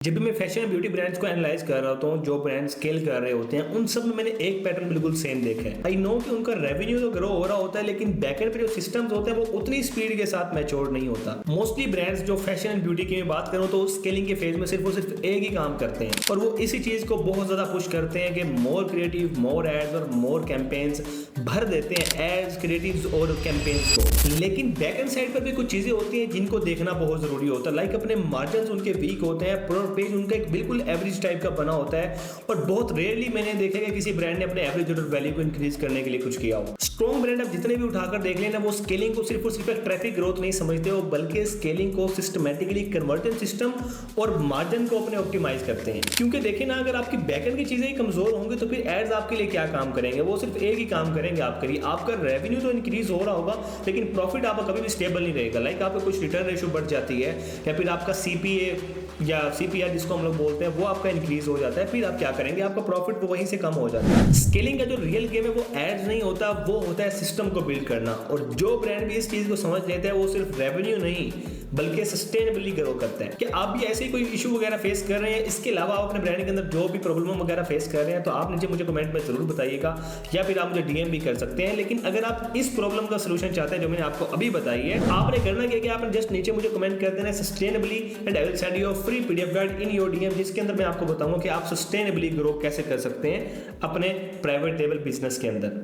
जब भी मैं फैशन ब्यूटी ब्रांड्स को एनालाइज कर रहा होता हूँ, जो ब्रांड स्केल कर रहे होते हैं, उन सब में मैंने एक पैटर्न बिल्कुल सेम देखा है। आई नो कि उनका रेवेन्यू तो ग्रो हो रहा होता है, लेकिन बैकएंड पे जो सिस्टम्स होते हैं वो उतनी स्पीड के साथ मैच्योर नहीं होता। मोस्टली ब्रांड्स जो फैशन एंड ब्यूटी की मैं बात करूँ तो स्केलिंग के फेज में सिर्फ और सिर्फ एक ही काम करते हैं, और वो इसी चीज को बहुत ज्यादा पुश करते हैं कि मोर क्रिएटिव, मोर एड्स और मोर कैंपेन्स भर देते हैं एड्स, क्रिएटिव्स और कैंपेन्स को। लेकिन बैकएंड साइड पर भी कुछ चीजें होती हैं जिनको देखना बहुत जरूरी होता है। लाइक अपने मार्जिन उनके वीक होते हैं, प्रोडक्ट पेज उनका एक बिल्कुल एवरेज टाइप का बना होता है, और बहुत रेयरली मैंने देखा कि किसी ब्रांड ने अपने एवरेज ऑर्डर वैल्यू को इंक्रीज करने के लिए कुछ किया हो। स्ट्रॉन्ग ब्रांड आप जितने भी उठाकर देख लेना, वो स्केलिंग को सिर्फ और सिर्फ एक ट्रैफिक ग्रोथ नहीं समझते हो, बल्कि स्केलिंग को सिस्टमैटिकली कन्वर्जन सिस्टम और मार्जिन को अपने ऑप्टिमाइज करते हैं। क्योंकि देखिए ना, अगर आपकी बैकएंड की चीजें कमजोर होंगी तो फिर एड्स आपके लिए क्या काम करेंगे? वो सिर्फ एक ही काम करेंगे आपके लिए। आपका रेवेन्यू तो इंक्रीज हो रहा होगा, लेकिन प्रॉफिट आपका कभी भी स्टेबल नहीं रहेगा। लाइक आपका कुछ रिटर्न रेशियो बढ़ जाती है, या फिर आपका सीपीए या सीपीआर जिसको हम लोग बोलते हैं वो आपका इंक्रीज हो जाता है। फिर आप क्या करेंगे? आपका प्रॉफिट वो वहीं से कम हो जाता है। स्केलिंग का जो रियल गेम है वो एड्स नहीं होता, वो होता है सिस्टम को बिल्ड करना। और जो ब्रांड भी इस चीज को समझ लेते हैं, वो सिर्फ रेवेन्यू नहीं बल्कि सस्टेनेबली ग्रो करते हैं। कि आप भी ऐसे ही कोई इशू वगैरह फेस कर रहे हैं, इसके अलावा आप अपने ब्रांड के अंदर जो भी प्रॉब्लम वगैरह फेस कर रहे हैं, तो आप नीचे मुझे कमेंट में जरूर बताइएगा, या फिर आप मुझे डीएम भी कर सकते हैं। लेकिन अगर आप इस प्रॉब्लम का सोल्यूशन चाहते हैं जो मैंने आपको अभी बताई है, आपने करना क्या कि आपने जस्ट नीचे मुझे कमेंट कर देना है sustainably, and I will send you a free PDF guide in your DM, जिसके अंदर मैं आपको बताऊंगा कि आप सस्टेनेबली ग्रो कैसे कर सकते हैं अपने प्राइवेट लेवल बिजनेस के अंदर।